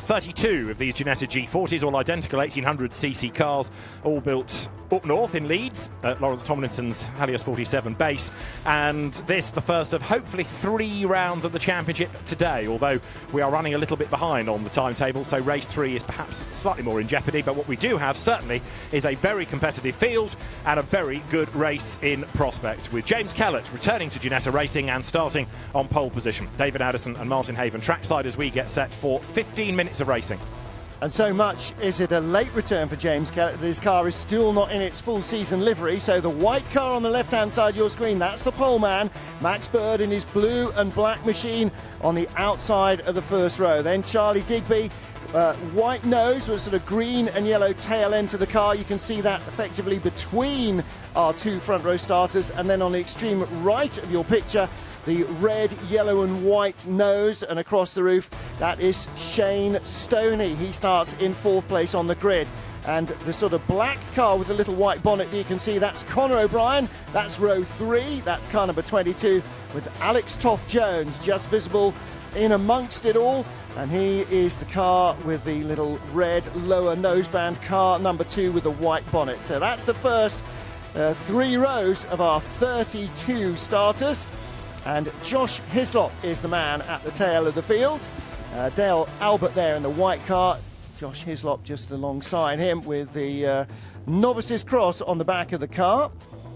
32 of these Ginetta G40s, all identical 1800cc cars, all built up north in Leeds at Lawrence Tomlinson's Halios 47 base. And this, the first of hopefully 3 rounds of the championship today, although we are running a little bit behind on the timetable, so race 3 is perhaps slightly more in jeopardy. But what we do have certainly is a very competitive field and a very good race in prospect, with James Kellett returning to Ginetta Racing and starting on pole position. David Addison and Martin Haven trackside as we get set for 15 minutes of racing. And so much is it a late return for James Kellett that his car is still not in its full season livery. So the white car on the left hand side of your screen, that's the pole man, Max Bird in his blue and black machine on the outside of the first row. Then Charlie Digby, white nose with sort of green and yellow tail end to the car. You can see that effectively between our 2 front row starters. And then on the extreme right of your picture, the red, yellow and white nose, and across the roof, that is Shane Stoney. He starts in 4th place on the grid. And the sort of black car with the little white bonnet that you can see, that's Conor O'Brien. That's row 3. That's car number 22 with Alex Toft-Jones just visible in amongst it all. And he is the car with the little red lower noseband, car number 2 with the white bonnet. So that's the first 3 rows of our 32 starters. And Josh Hislop is the man at the tail of the field. Dale Albert there in the white car. Josh Hislop just alongside him with the novices cross on the back of the car.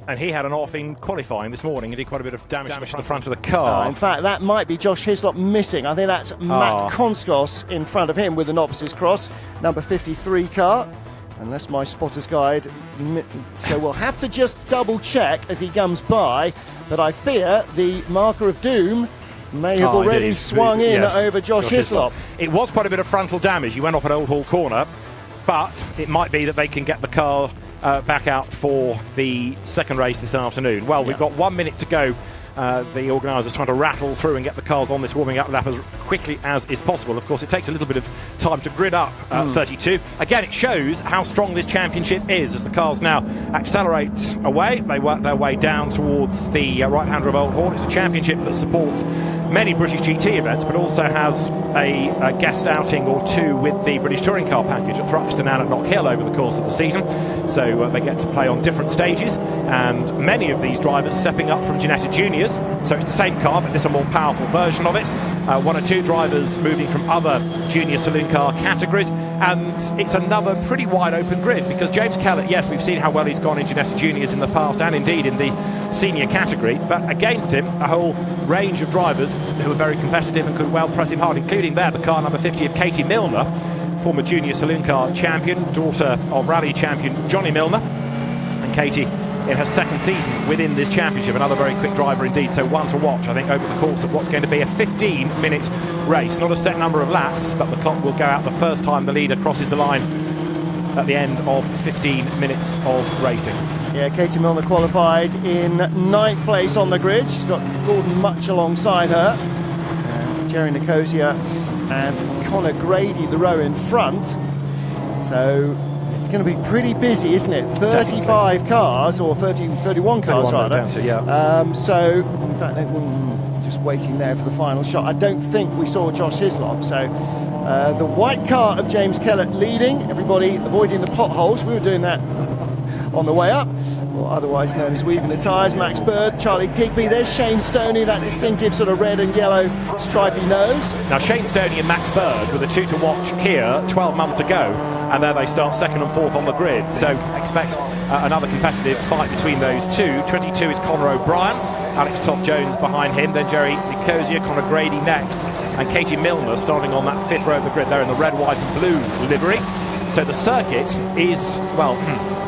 And he had an off in qualifying this morning and did quite a bit of damage to the front of the car. In fact, that might be Josh Hislop missing. I think that's Matt Konskos in front of him with the novices cross, number 53 car. Unless my spotter's guide, so we'll have to just double check as he comes by, but I fear the marker of doom may have already swung in over Josh Hislop. It was quite a bit of frontal damage. He went off at Old Hall Corner, but it might be that they can get the car back out for the second race this afternoon. Well, we've got 1 minute to go. The organisers trying to rattle through and get the cars on this warming up lap as quickly as is possible. Of course, it takes a little bit of time to grid up 32. Again, it shows how strong this championship is as the cars now accelerate away. They work their way down towards the right-hand of Old Hall. It's a championship that supports many British GT events, but also has a guest outing or 2 with the British Touring Car package at Thruxton and at Knock Hill over the course of the season. So they get to play on different stages, and many of these drivers stepping up from Ginetta Juniors. So it's the same car, but this is a more powerful version of it. 1 or 2 drivers moving from other junior saloon car categories, and it's another pretty wide open grid because James Kellett, yes, we've seen how well he's gone in Ginetta Juniors in the past and indeed in the senior category, but against him a whole range of drivers who are very competitive and could well press him hard, including there the car number 50 of Katie Milner, former junior saloon car champion, daughter of rally champion Johnny Milner. And Katie in her 2nd season within this championship, another very quick driver indeed, so one to watch I think over the course of what's going to be a 15-minute race. Not a set number of laps, but the clock will go out the first time the leader crosses the line at the end of 15 minutes of racing. Yeah, Katie Milner qualified in 9th place on the grid. She's got Gordon Much alongside her, Jerry Nicosia and Conor Grady the row in front. So it's going to be pretty busy, isn't it? 35 cars, or 31 cars rather. So, in fact, they're just waiting there for the final shot. I don't think we saw Josh Hislop. So, the white car of James Kellett leading, everybody avoiding the potholes. We were doing that on the way up, or otherwise known as weaving the tyres. Max Bird, Charlie Digby, there's Shane Stoney, that distinctive sort of red and yellow stripy nose. Now Shane Stoney and Max Bird were the 2 to watch here 12 months ago, and there they start 2nd and 4th on the grid, so expect another competitive fight between those 2. 22 is Conor O'Brien, Alex Toft-Jones behind him, then Jerry Nicosia, Conor Grady next, and Katie Milner starting on that 5th row of the grid there in the red, white and blue livery. So the circuit is, well,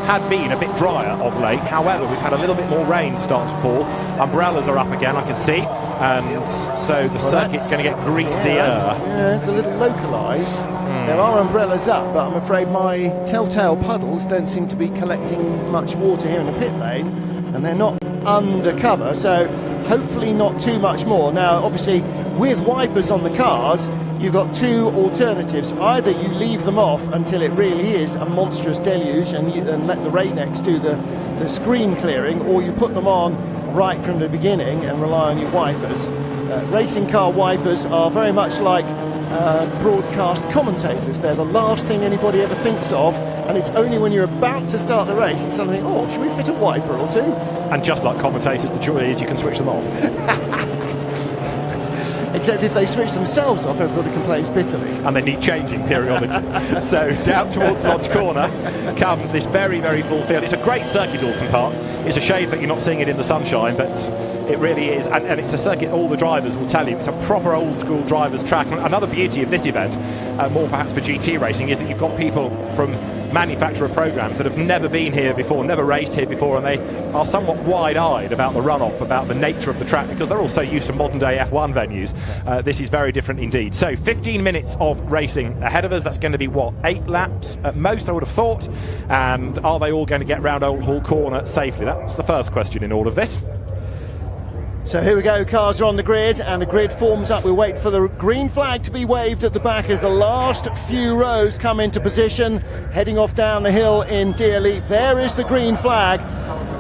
had been a bit drier of late. However, we've had a little bit more rain start to fall. Umbrellas are up again, I can see, and so the circuit's going to get greasier. Yeah, it's a little localised. There are umbrellas up, but I'm afraid my telltale puddles don't seem to be collecting much water here in the pit lane, and they're not undercover, so hopefully not too much more. Now, obviously, with wipers on the cars, you've got 2 alternatives. Either you leave them off until it really is a monstrous deluge and let the Raynex do the screen clearing, or you put them on right from the beginning and rely on your wipers. Racing car wipers are very much like broadcast commentators. They're the last thing anybody ever thinks of, and it's only when you're about to start the race you suddenly think, oh, should we fit a wiper or two? And just like commentators, the joy is you can switch them off. Except if they switch themselves off, everybody complains bitterly. And they need changing periodically. So down towards Lodge Corner comes this very, very full field. It's a great circuit, Oulton Park. It's a shame that you're not seeing it in the sunshine, but it really is. And it's a circuit all the drivers will tell you. It's a proper old school drivers track. And another beauty of this event, more perhaps for GT racing, is that you've got people from manufacturer programs that have never been here before, never raced here before, and they are somewhat wide-eyed about the runoff, about the nature of the track, because they're all so used to modern-day F1 venues. This is very different indeed. So 15 minutes of racing ahead of us. That's going to be, what, 8 laps at most, I would have thought. And are they all going to get round Old Hall Corner safely? That's the first question in all of this. So here we go, cars are on the grid, and the grid forms up. We wait for the green flag to be waved at the back as the last few rows come into position, heading off down the hill in Deer Leap. There is the green flag.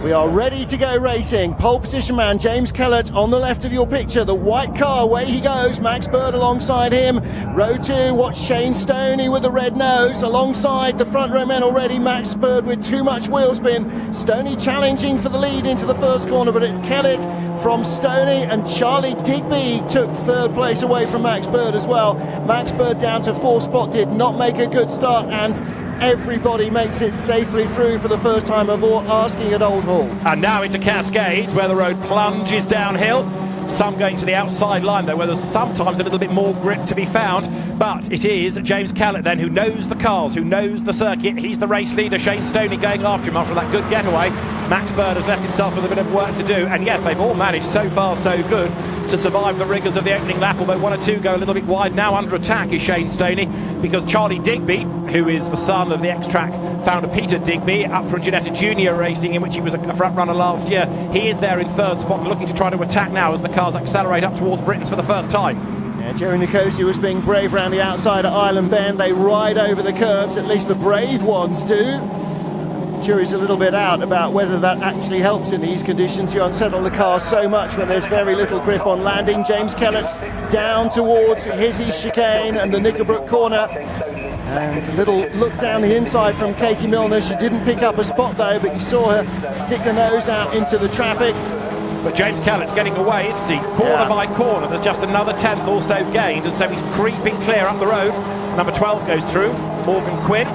We are ready to go racing. Pole position man James Kellett on the left of your picture. The white car, away he goes. Max Bird alongside him. Row 2, watch Shane Stoney with the red nose. Alongside the front row men already, Max Bird with too much wheel spin. Stoney challenging for the lead into the first corner, but it's Kellett from Stoney, and Charlie Digby took third place away from Max Bird as well. Max Bird down to 4th spot, did not make a good start, and everybody makes it safely through for the first time of all asking at Old Hall. And now into Cascades, where the road plunges downhill. Some going to the outside line, though, where there's sometimes a little bit more grip to be found. But it is James Kellett, then, who knows the cars, who knows the circuit. He's the race leader. Shane Stoney going after him after that good getaway. Max Bird has left himself with a bit of work to do. And yes, they've all managed so far so good to survive the rigours of the opening lap, although 1 or 2 go a little bit wide. Now under attack is Shane Stoney, because Charlie Digby, who is the son of the X-Track founder Peter Digby, up from Ginetta Junior Racing, in which he was a front runner last year. He is there in 3rd spot and looking to try to attack now as the cars accelerate up towards Britons for the first time. Yeah, Jerry Nicosia was being brave around the outside at Island Bend. They ride over the curbs, at least the brave ones do. Jury's a little bit out about whether that actually helps in these conditions. You unsettle the car so much when there's very little grip on landing. James Kellett down towards his chicane and the Knickerbrook corner. And a little look down the inside from Katie Milner. She didn't pick up a spot though, but you saw her stick the nose out into the traffic. But James Kellett's getting away, isn't he? Corner by corner, there's just another 10th or so gained, and so he's creeping clear up the road. Number 12 goes through, Morgan Quinn,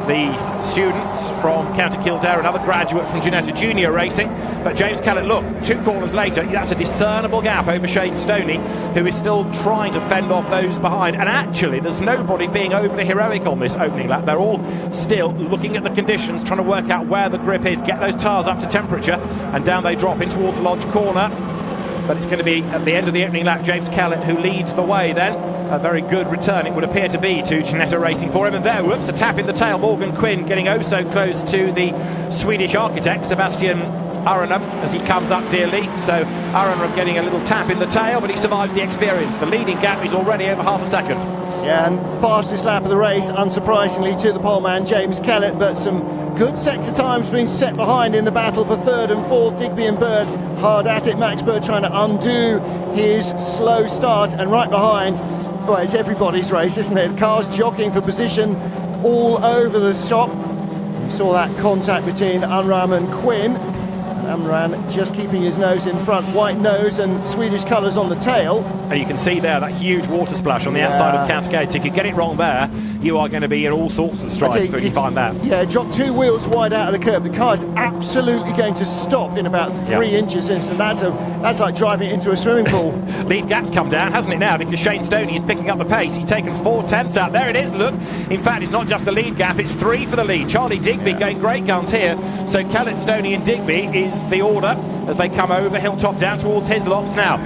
the student from County Kildare, another graduate from Ginetta Junior Racing. But James Kellett, look, 2 corners later, that's a discernible gap over Shane Stoney, who is still trying to fend off those behind. And actually, there's nobody being overly heroic on this opening lap. They're all still looking at the conditions, trying to work out where the grip is, get those tyres up to temperature, and down they drop into Water Lodge Corner. But it's going to be, at the end of the opening lap, James Kellett who leads the way then. A very good return, it would appear to be, to Ginetta Racing for him. And there, whoops, a tap in the tail. Morgan Quinn getting oh so close to the Swedish architect, Sebastian Arenram, as he comes up dearly. So Arenram getting a little tap in the tail, but he survives the experience. The leading gap is already over half a second. Yeah, and fastest lap of the race, unsurprisingly, to the poleman James Kellett, but some good sector times being set behind in the battle for 3rd and 4th. Digby and Bird hard at it. Max Bird trying to undo his slow start, and right behind, well, it's everybody's race, isn't it? Cars jockeying for position all over the shop. We saw that contact between Arenram and Quinn. Arenram just keeping his nose in front, white nose and Swedish colours on the tail. And you can see there that huge water splash on the outside of Cascades. If you get it wrong there, you are going to be in all sorts of strife when you find that. Yeah, drop 2 wheels wide out of the curb. The car is absolutely going to stop in about 3 inches, and that's like driving it into a swimming pool. Lead gap's come down, hasn't it now? Because Shane Stoney is picking up the pace. He's taken 4 tenths out. There it is, look. In fact, it's not just the lead gap, it's 3 for the lead. Charlie Digby going great guns here. So Kellett, Stoney and Digby is the order as they come over Hilltop down towards Hislop's now.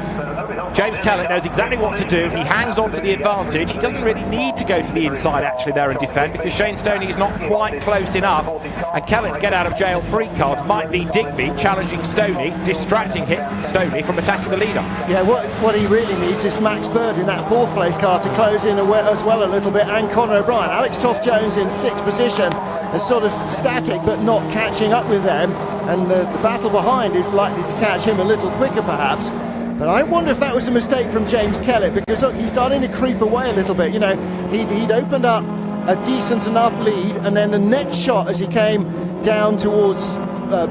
James Kellett knows exactly what to do. He hangs on to the advantage. He doesn't really need to go to the inside actually there and defend, because Shane Stoney is not quite close enough, and Kellett's get out of jail free card might be Digby challenging Stoney, distracting Stoney from attacking the leader. Yeah, what he really needs is Max Bird in that 4th place car to close in as well a little bit, and Conor O'Brien. Alex Toft-Jones in 6th position is sort of static but not catching up with them, and the battle behind is likely to catch him a little quicker perhaps. But I wonder if that was a mistake from James Kellett, because look, he's starting to creep away a little bit. You know, he'd opened up a decent enough lead, and then the next shot as he came down towards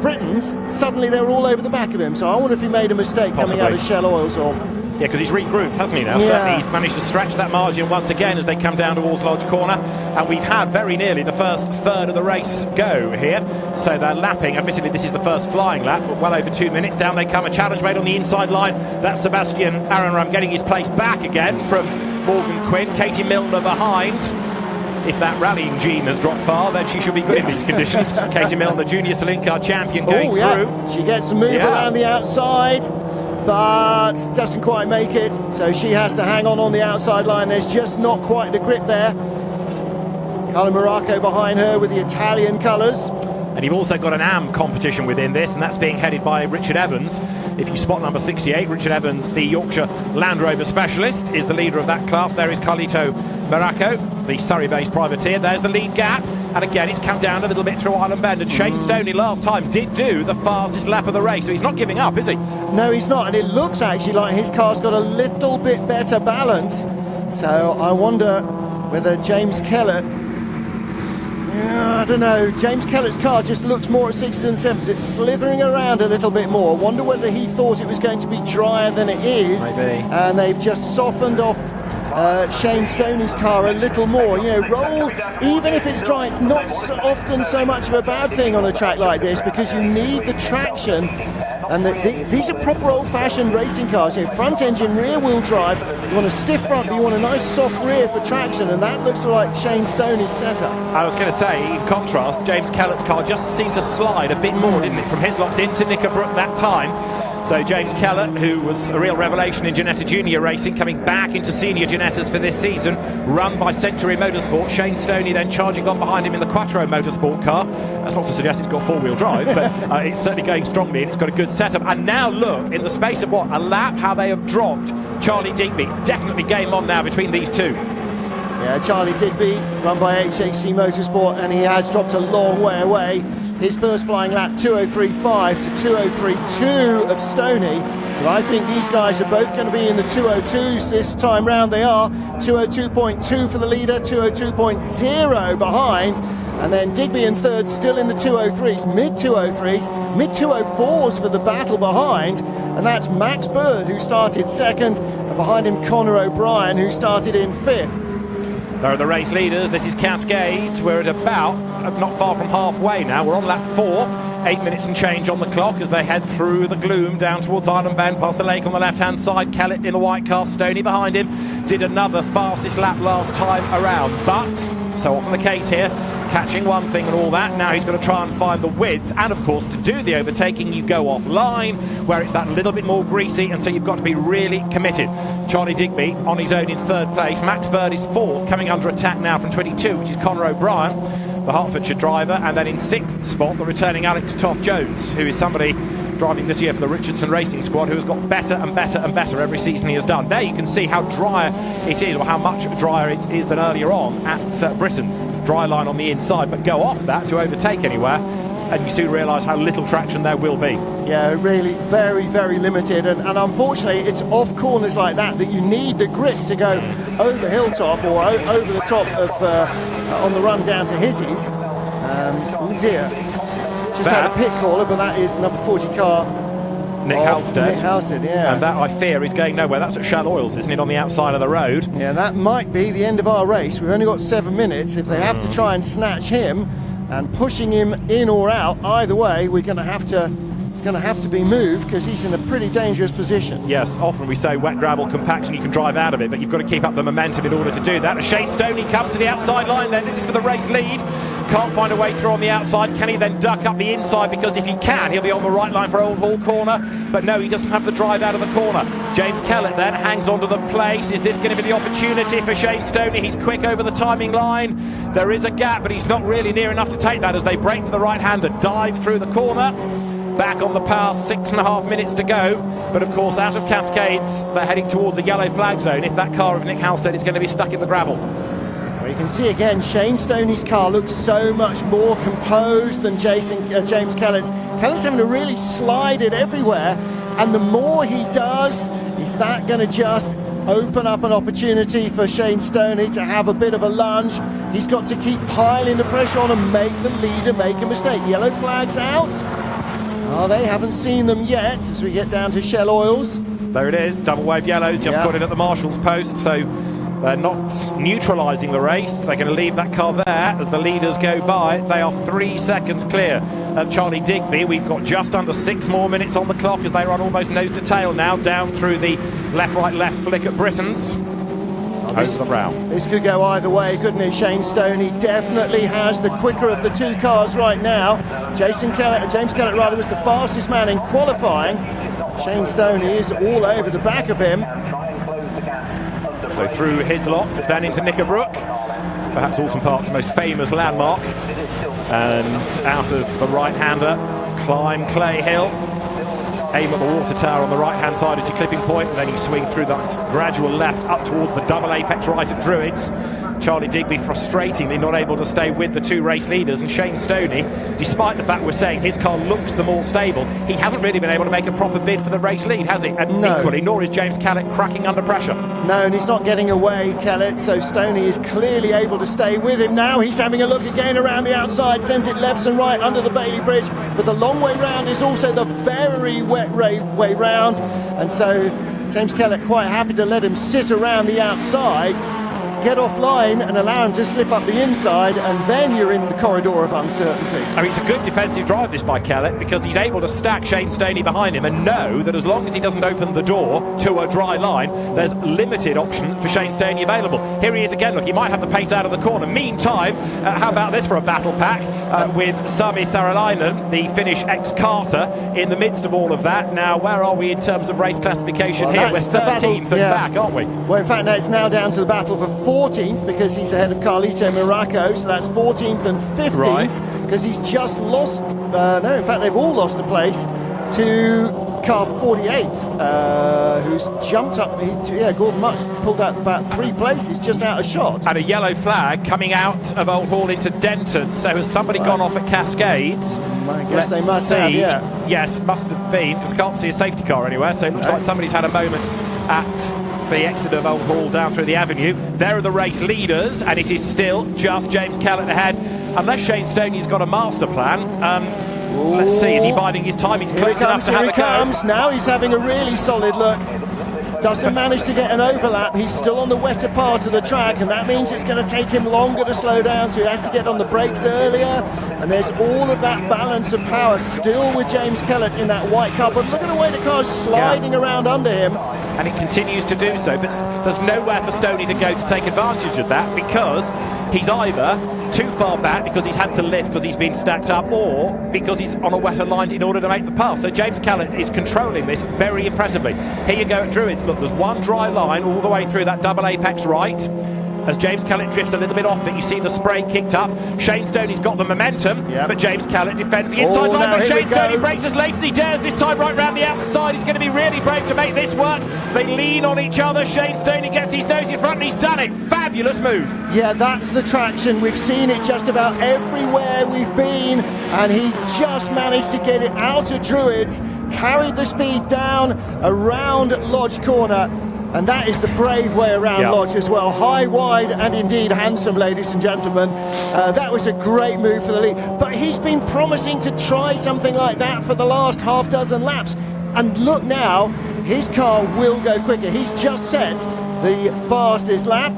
Britain's, suddenly they were all over the back of him. So I wonder if he made a mistake coming out of Shell Oils, or... Yeah, because he's regrouped, hasn't he now? Yeah. Certainly he's managed to stretch that margin once again as they come down towards Lodge Corner. And we've had very nearly the first third of the race go here. So they're lapping. Admittedly, this is the first flying lap, but well over 2 minutes. Down they come. A challenge made on the inside line. That's Sebastian Arenram getting his place back again from Morgan Quinn. Katie Milner behind. If that rallying gene has dropped far, then she should be good in these conditions. Katie Milner, Junior Salink Car champion, going through. She gets a move around the outside, but doesn't quite make it, so she has to hang on the outside line. There's just not quite the grip there. Carla Morocco behind her with the Italian colours. And you've also got an AM competition within this, and that's being headed by Richard Evans. If you spot number 68, Richard Evans, the Yorkshire Land Rover specialist, is the leader of that class. There is Carlito Morocco, the Surrey-based privateer. There's the lead gap, and again it's come down a little bit through Island Bend, and Shane Stoney last time did do the fastest lap of the race, so he's not giving up, is he? No, he's not, and it looks actually like his car's got a little bit better balance. So I wonder whether James Kellett... I don't know, James Kellett's car just looks more at 6s and 7s. It's slithering around a little bit more. I wonder whether he thought it was going to be drier than it is. Maybe. And they've just softened off Shane Stoney's car a little more. You know, roll, even if it's dry, it's not often so much of a bad thing on a track like this, because you need the traction. And these are proper old-fashioned racing cars. You know, front engine, rear wheel drive. You want a stiff front, but you want a nice soft rear for traction, and that looks like Shane Stoney's setup. I was going to say, in contrast, James Kellett's car just seemed to slide a bit more, didn't it, from Hislop's into Knickerbrook that time. So James Kellett, who was a real revelation in Ginetta Junior racing, coming back into senior Ginettas for this season, run by Century Motorsport. Shane Stoney then charging on behind him in the Quattro Motorsport car. That's not to suggest it's got four-wheel drive, but it's certainly going strongly, and it's got a good setup. And now look, in the space of what, a lap, how they have dropped Charlie Digby. It's definitely game on now between these two. Yeah, Charlie Digby, run by HHC Motorsport, and he has dropped a long way away. His first flying lap, 2:03.5 to 2:03.2 of Stoney. But I think these guys are both going to be in the 2:02s this time round. They are 2:02.2 for the leader, 2:02.0 behind. And then Digby in third, still in the 2:03s, mid-2:03s, mid-2:04s for the battle behind. And that's Max Bird, who started second, and behind him Conor O'Brien, who started in fifth. There are the race leaders. This is Cascade. We're at about, not far from halfway now. We're on lap 4. 8 minutes and change on the clock as they head through the gloom down towards Island Bend, past the lake on the left-hand side. Kellett in the white car, Stoney behind him. Did another fastest lap last time around. But, so often the case here, catching one thing and all that. Now he's got to try and find the width. And, of course, to do the overtaking, you go offline, where it's that little bit more greasy, and so you've got to be really committed. Charlie Digby on his own in third place. Max Bird is fourth, coming under attack now from 22, which is Conor O'Brien, the Hertfordshire driver. And then in sixth spot, the returning Alex Toft-Jones, who is somebody driving this year for the Richardson Racing Squad, who has got better and better and better every season he has done. There you can see how dry it is, or how much drier it is than earlier on at Britain's. Dry line on the inside, but go off that to overtake anywhere, and you soon realise how little traction there will be. Yeah, really very, very limited, and unfortunately it's off corners like that you need the grip to go over Hilltop or over the top of on the run down to Hizzies. Oh dear, just had a pit caller, but that is number 40 car, Nick Halstead. Nick Halstead, yeah. And that, I fear, is going nowhere. That's at Shell Oils, isn't it, on the outside of the road? Yeah, that might be the end of our race. We've only got 7 minutes. If they have to try and snatch him, and pushing him in or out, either way, we're going to have to. It's going to have to be moved, because he's in a pretty dangerous position. Yes, often we say wet gravel compaction, you can drive out of it, but you've got to keep up the momentum in order to do that. As Shane Stoney comes to the outside line then, this is for the race lead. Can't find a way through on the outside. Can he then duck up the inside? Because if he can, he'll be on the right line for Old Hall corner. But no, he doesn't have the drive out of the corner. James Kellett then hangs onto the place. Is this going to be the opportunity for Shane Stoney? He's quick over the timing line. There is a gap, but he's not really near enough to take that as they break for the right-hander. Dive through the corner. Back on the power, 6.5 minutes to go. But of course, out of Cascades, they're heading towards a yellow flag zone. If that car of Nick Halstead is going to be stuck in the gravel. You can see again, Shane Stoney's car looks so much more composed than James Kellett's. Kellett's having to really slide it everywhere. And the more he does, is that going to just open up an opportunity for Shane Stoney to have a bit of a lunge? He's got to keep piling the pressure on and make the leader make a mistake. Yellow flags out. Oh, they haven't seen them yet as we get down to Shell Oils. There it is, double wave yellows just put in at the marshal's post, so they're not neutralising the race. They're going to leave that car there as the leaders go by. They are 3 seconds clear of Charlie Digby. We've got just under 6 more minutes on the clock as they run almost nose to tail now, down through the left flick at Britain's. Over the brow. This could go either way, couldn't it? Shane Stoney definitely has the quicker of the 2 cars right now. James Kellett was the fastest man in qualifying. Shane Stoney is all over the back of him. So through his locks, then into Knickerbrook, perhaps Oulton Park's most famous landmark, and out of the right-hander, climb Clay Hill, aim at the water tower on the right-hand side as your clipping point, and then you swing through that gradual left up towards the double apex right at Druids. Charlie Digby frustratingly not able to stay with the 2 race leaders, and Shane Stoney, despite the fact we're saying his car looks the more stable, he hasn't really been able to make a proper bid for the race lead, has he? And equally, nor is James Kellett cracking under pressure. No, and he's not getting away, Kellett, so Stoney is clearly able to stay with him now. He's having a look again around the outside, sends it left and right under the Bailey Bridge, but the long way round is also the very wet way round, and so James Kellett quite happy to let him sit around the outside, get offline and allow him to slip up the inside, and then you're in the corridor of uncertainty. I mean, it's a good defensive drive this by Kellett, because he's able to stack Shane Stoney behind him and know that as long as he doesn't open the door to a dry line, there's limited option for Shane Stoney available. Here he is again, look, he might have the pace out of the corner. Meantime, how about this for a battle pack with Sami Saralainen, the Finnish ex-Carter, in the midst of all of that. Now, where are we in terms of race classification here? We're 13th and back, aren't we? Well, in fact, now it's now down to the battle for 14th, because he's ahead of Carlito Miraco, so that's 14th and 15th, because he's just lost, no, in fact, they've all lost a place to car 48, who's jumped up. Gordon Much pulled out about 3 places, just out of shot. And a yellow flag coming out of Old Hall into Denton. So has somebody gone off at Cascades? I guess they must have, Yes, must have been, because I can't see a safety car anywhere, so it looks like somebody's had a moment at the exit of Old Hall down through the avenue. There are the race leaders, and it is still just James Kellett ahead, unless Shane Stoney's got a master plan. Let's see, is he biding his time? He's close enough to have a go. Now he's having a really solid look. Doesn't manage to get an overlap. He's still on the wetter part of the track, and that means it's going to take him longer to slow down, so he has to get on the brakes earlier. And there's all of that balance of power still with James Kellett in that white car, but look at the way the car's sliding around under him. And it continues to do so, but there's nowhere for Stoney to go to take advantage of that, because he's either too far back because he's had to lift because he's been stacked up, or because he's on a wetter line in order to make the pass. So James Kellett is controlling this very impressively. Here you go at Druids. Look, there's one dry line all the way through that double apex right. As James Kellett drifts a little bit off it, you see the spray kicked up. Shane Stoney's got the momentum, but James Kellett defends the inside line. But Shane Stoney breaks as late as he dares this time, right round the outside. He's going to be really brave to make this work. They lean on each other. Shane Stoney gets his nose in front, and he's done it. Fabulous move. Yeah, that's the traction. We've seen it just about everywhere we've been, and he just managed to get it out of Druids, carried the speed down around Lodge Corner. And that is the brave way around Lodge as well. High, wide, and indeed handsome, ladies and gentlemen. That was a great move for the lead. But he's been promising to try something like that for the last half dozen laps. And look now, his car will go quicker. He's just set the fastest lap.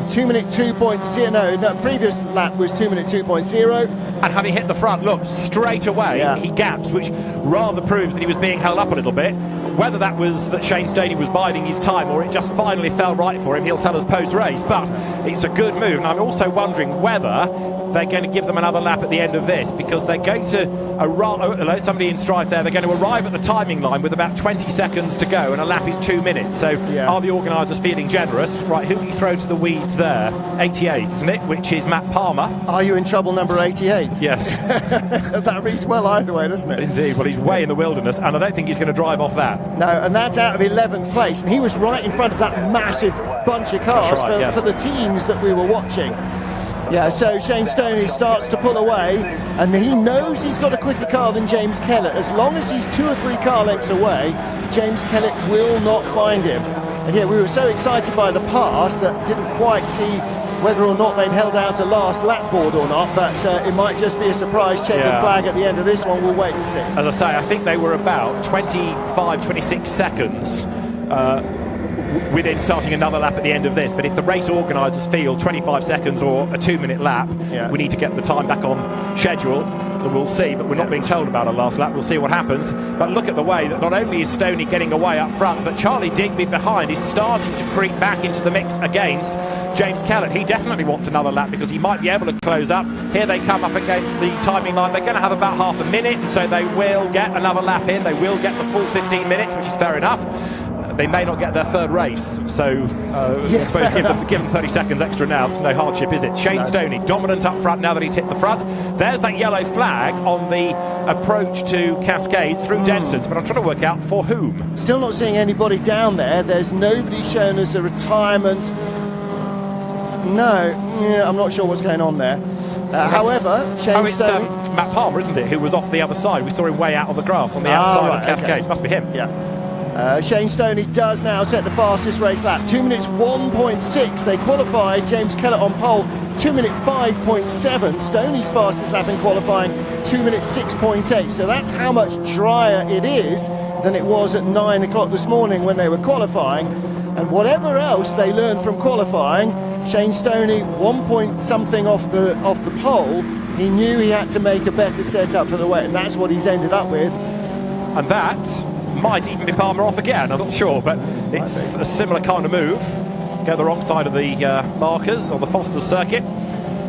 2-minute 2.0, no, previous lap was 2-minute 2.0. And having hit the front, look, straight away, he gaps, which rather proves that he was being held up a little bit. Whether that was that Shane Stoney was biding his time or it just finally fell right for him, he'll tell us post-race. But it's a good move, and I'm also wondering whether they're going to give them another lap at the end of this, because they're going to arrive, somebody in strife there, they're going to arrive at the timing line with about 20 seconds to go, and a lap is 2 minutes. So are the organisers feeling generous? Right, who do you throw to the weeds there? 88, isn't it? Which is Matt Palmer. Are you in trouble, number 88? Yes. That reads well either way, doesn't it? Indeed. Well, he's way in the wilderness, and I don't think he's going to drive off that. No, and that's out of 11th place, and he was right in front of that massive bunch of cars for the teams that we were watching. Yeah, so Shane Stoney starts to pull away, and he knows he's got a quicker car than James Kellett. As long as he's 2 or 3 car lengths away, James Kellett will not find him. And yeah, we were so excited by the pass that didn't quite see whether or not they'd held out a last lap board or not, but it might just be a surprise checkered flag at the end of this one. We'll wait and see. As I say, I think they were about 25, 26 seconds within starting another lap at the end of this, but if the race organisers feel 25 seconds or a 2-minute lap, we need to get the time back on schedule. We'll see, but we're not being told about a last lap. We'll see what happens. But look at the way that not only is Stoney getting away up front, but Charlie Digby behind is starting to creep back into the mix against James Kellett. He definitely wants another lap because he might be able to close up. Here they come up against the timing line. They're going to have about half a minute, and so they will get another lap in. They will get the full 15 minutes, which is fair enough. They may not get their third race, so I suppose give them 30 seconds extra now. It's no hardship, is it? Shane Stoney, dominant up front now that he's hit the front. There's that yellow flag on the approach to Cascade through Dentons, but I'm trying to work out for whom. Still not seeing anybody down there. There's nobody shown as a retirement. No, I'm not sure what's going on there. However, Shane Stoney... Matt Palmer, isn't it, who was off the other side. We saw him way out on the grass on the outside of Cascades. Okay. Must be him. Yeah. Shane Stoney does now set the fastest race lap, 2 minutes 1.6. They qualified James Kellett on pole, 2 minute 5.7. Stoney's fastest lap in qualifying, 2 minutes 6.8. So that's how much drier it is than it was at 9 o'clock this morning when they were qualifying. And whatever else they learned from qualifying, Shane Stoney 1 point something off the pole. He knew he had to make a better setup for the wet, and that's what he's ended up with. And that might even be Palmer off again, I'm not sure, but it's a similar kind of move. Go the wrong side of the markers on the Foster's circuit.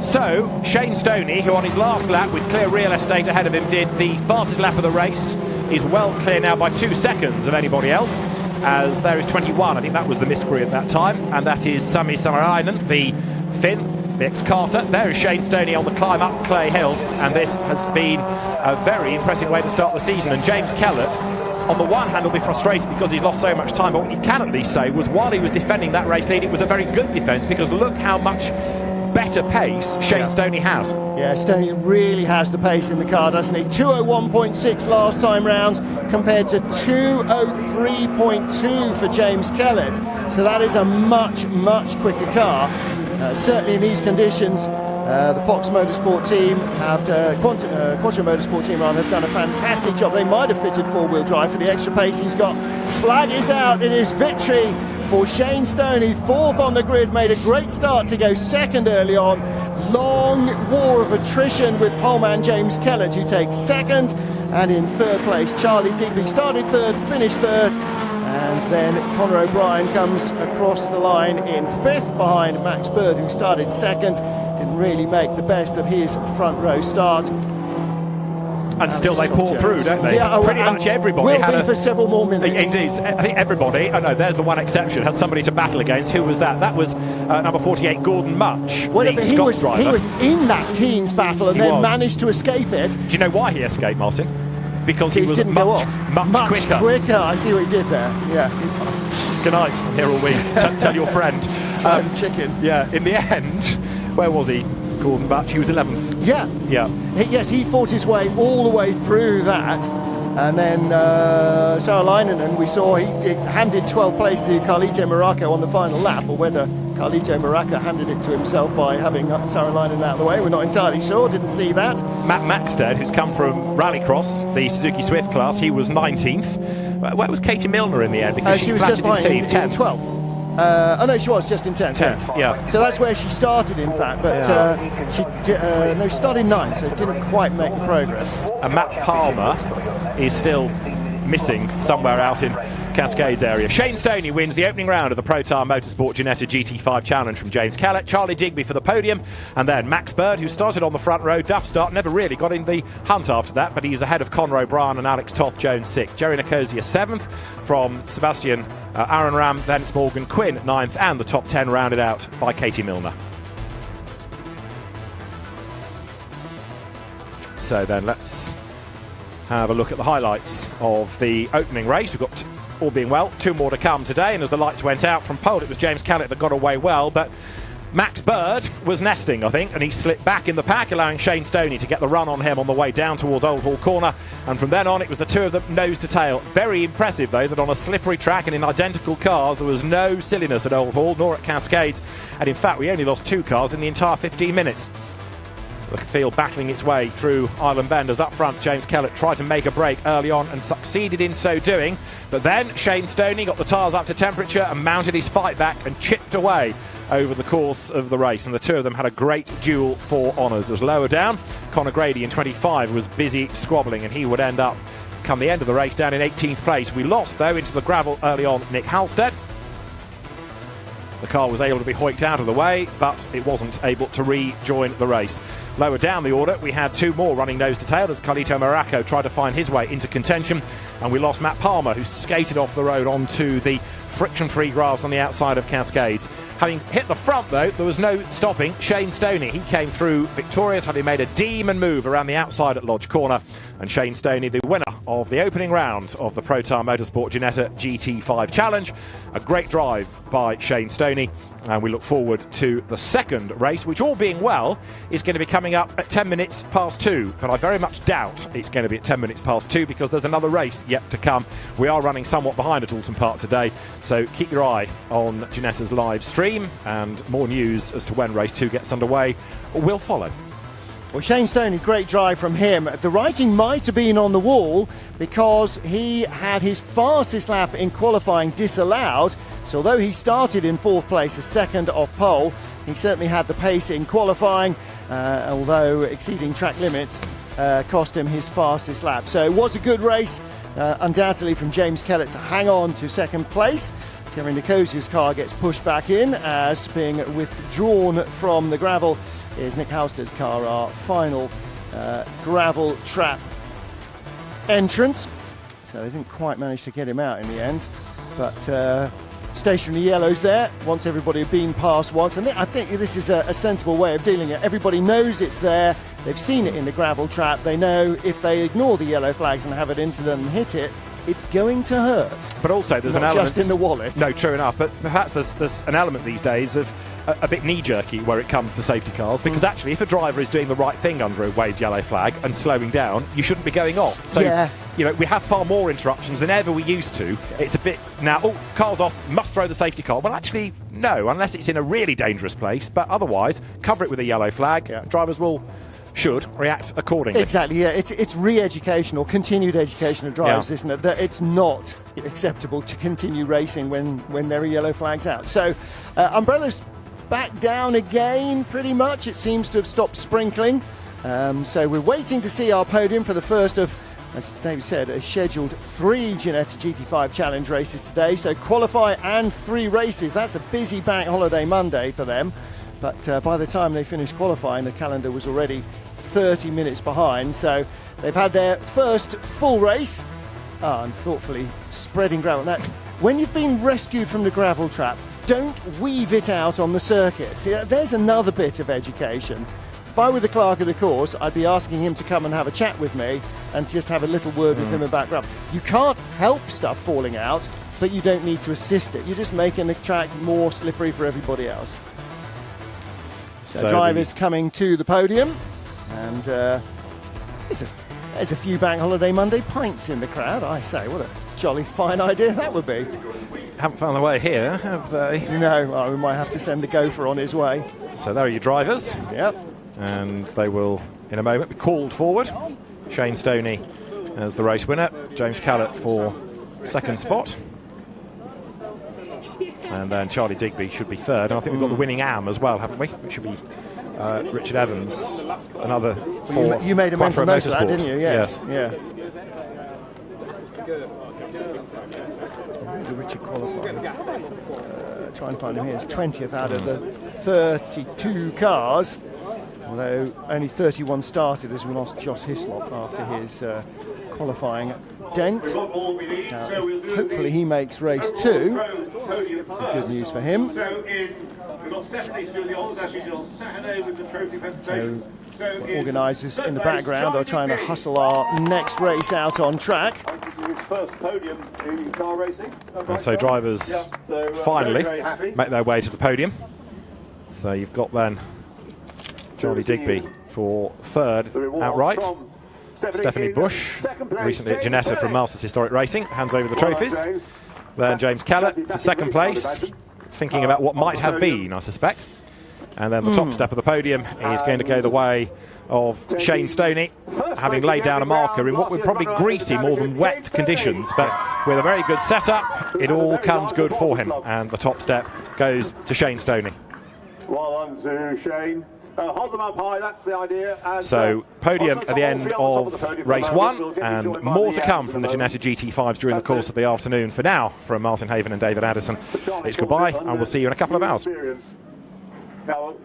So Shane Stoney, who on his last lap with clear real estate ahead of him did the fastest lap of the race, is well clear now by 2 seconds of anybody else, as there is 21. I think that was the miscreant that time, and that is Sami Samarainen, the Finn, the ex-Carter. There is Shane Stoney on the climb up Clay Hill, and this has been a very impressive way to start the season. And James Kellett, on the one hand, will be frustrated because he's lost so much time, but what you can at least say was while he was defending that race lead, it was a very good defence, because look how much better pace Shane Stoney has. Yeah, Stoney really has the pace in the car, doesn't he? 2:01.6 last time round compared to 2:03.2 for James Kellett. So that is a much, much quicker car. Certainly in these conditions, the Fox Motorsport team have Quattro Motorsport team have done a fantastic job. They might have fitted 4-wheel drive for the extra pace he's got. Flag is out. It is victory for Shane Stoney, 4th on the grid. Made a great start to go 2nd early on. Long war of attrition with poleman James Kellett, who takes 2nd, and in 3rd place Charlie Digby started 3rd, finished 3rd. And then Conor O'Brien comes across the line in 5th behind Max Bird, who started 2nd. Didn't really make the best of his front row start. And still they pull through, don't they? Yeah, pretty much everybody will be for several more minutes. Indeed, I think everybody. Oh no, there's the one exception. Had somebody to battle against. Who was that? That was number 48, Gordon Much, the Scots driver. He was in that teens battle and then managed to escape it. Do you know why he escaped, Martin? Because he was much quicker. I see what he did there. Yeah. Good night. Here all week. Tell your friend. The chicken. Yeah. In the end, where was he? Gordon Butch. He was 11th. Yeah. Yeah. Yes, he fought his way all the way through that. And then Saarinen, we saw he handed 12th place to Carlito Muraco on the final lap, or whether Carlito Muraco handed it to himself by having Saarinen out of the way, we're not entirely sure, didn't see that. Matt Maxted, who's come from Rallycross, the Suzuki Swift class, he was 19th. Where was Katie Milner in the end? Because she was just behind in 12th. Oh no, she was just in 10th. Yeah. So that's where she started, in fact, but she started 9th, so didn't quite make the progress. And Matt Palmer is still missing somewhere out in Cascades area. Shane Stoney wins the opening round of the Protar Motorsport Ginetta GT5 Challenge from James Kellett. Charlie Digby for the podium, and then Max Bird, who started on the front row. Duff start, never really got in the hunt after that, but he's ahead of Conor O'Brien and Alex Toth Jones 6th. Jerry Nicosia 7th from Sebastian Arenram, then it's Morgan Quinn 9th, and the top 10 rounded out by Katie Milner. So then let's have a look at the highlights of the opening race. We've got, all being well, 2 more to come today, and as the lights went out from pole, it was James Kellett that got away well, but Max Bird was nesting, I think, and he slipped back in the pack, allowing Shane Stoney to get the run on him on the way down towards Old Hall Corner. And from then on, it was the two of them nose to tail. Very impressive, though, that on a slippery track and in identical cars, there was no silliness at Old Hall nor at Cascades. And in fact, we only lost 2 cars in the entire 15 minutes. The field battling its way through Island Benders. Up front, James Kellett tried to make a break early on and succeeded in so doing. But then Shane Stoney got the tyres up to temperature and mounted his fight back and chipped away over the course of the race, and the two of them had a great duel for honours. As lower down, Conor Grady in 25 was busy squabbling, and he would end up, come the end of the race, down in 18th place. We lost, though, into the gravel early on Nick Halstead. The car was able to be hoiked out of the way, but it wasn't able to rejoin the race. Lower down the order, we had 2 more running nose to tail as Carlito Maraco tried to find his way into contention, and we lost Matt Palmer, who skated off the road onto the friction-free grass on the outside of Cascades. Having hit the front, though, there was no stopping Shane Stoney. He came through victorious, having made a demon move around the outside at Lodge Corner. And Shane Stoney, the winner of the opening round of the Protar Motorsport Ginetta GT5 Challenge. A great drive by Shane Stoney. And we look forward to the second race, which, all being well, is going to be coming up at 10 minutes past 2. But I very much doubt it's going to be at 10 minutes past 2 because there's another race yet to come. We are running somewhat behind at Oulton Park today, so keep your eye on Ginetta's live stream, and more news as to when race 2 gets underway will follow. Well, Shane Stoney, great drive from him. The writing might have been on the wall because he had his fastest lap in qualifying disallowed. So although he started in 4th place, a second off pole, he certainly had the pace in qualifying, although exceeding track limits cost him his fastest lap. So it was a good race, undoubtedly, from James Kellett to hang on to 2nd place. Terry Nicosia's car gets pushed back in as being withdrawn from the gravel is Nick Halstead's car, our final gravel trap entrant. So they didn't quite manage to get him out in the end, but stationary yellows there once everybody had been past once, and I think this is a sensible way of dealing it. Everybody knows it's there, they've seen it in the gravel trap, they know if they ignore the yellow flags and have an incident and hit it, it's going to hurt. But also there's not an element just in the wallet. No, true enough, but perhaps there's an element these days of a bit knee-jerky where it comes to safety cars, because actually if a driver is doing the right thing under a waved yellow flag and slowing down, you shouldn't be going off. So yeah. You know, we have far more interruptions than ever we used to. It's a bit now, oh, car's off, must throw the safety car. Well, actually, no, unless it's in a really dangerous place, but otherwise cover it with a yellow flag. Yeah. Drivers should react accordingly. Exactly, yeah. It's re-education or continued education of drivers, isn't it? That it's not acceptable to continue racing when there are yellow flags out. So umbrellas back down again, pretty much. It seems to have stopped sprinkling. So we're waiting to see our podium for the first of, as David said, a scheduled 3 Ginetta GT5 Challenge races today. So qualify and 3 races. That's a busy bank holiday Monday for them. But by the time they finished qualifying, the calendar was already 30 minutes behind. So they've had their first full race, and thoughtfully spreading gravel. Now, when you've been rescued from the gravel trap, don't weave it out on the circuit. See, there's another bit of education. If I were the clerk of the course, I'd be asking him to come and have a chat with me and just have a little word with him about gravel. You can't help stuff falling out, but you don't need to assist it. You're just making the track more slippery for everybody else. So drivers coming to the podium, and there's a few Bank Holiday Monday pints in the crowd. I say, what a jolly fine idea that would be. Haven't found their way here, have they? No, we might have to send the gopher on his way. So there are your drivers. Yep. And they will, in a moment, be called forward. Shane Stoney as the race winner, James Kellett for 2nd spot. And then Charlie Digby should be 3rd. And I think we've got the winning AM as well, haven't we? Which should be Richard Evans, another for you made a mental note of that, didn't you? Yes. Yeah. Richard qualified. Try and find him here. It's 20th out of the 32 cars. Although only 31 started as we lost Josh Hislop after his qualifying dent. Hopefully he makes race 2. Good news for him. So organisers in the background are trying to hustle our next race out on track. This is his first podium in car racing. And so drivers finally make their way to the podium. So you've got then Charlie Digby for third outright. Stephanie Bush, recently at Ginetta from Masters Historic Racing, hands over the trophies. Then James Kellett for second place, thinking about what might have been, I suspect. And then the top step of the podium is going to go the way of Shane Stoney, having laid down a marker in what were probably greasy more than wet conditions, but with a very good setup, it all comes good for him. And the top step goes to Shane Stoney. Well done to Shane. Hold them up high, that's the idea. And, so podium at the end of race 1, and more to come from the Ginetta GT5s during the course of the afternoon. For now, from Martin Haven and David Addison, it's goodbye, and we'll see you in a couple of hours. Now,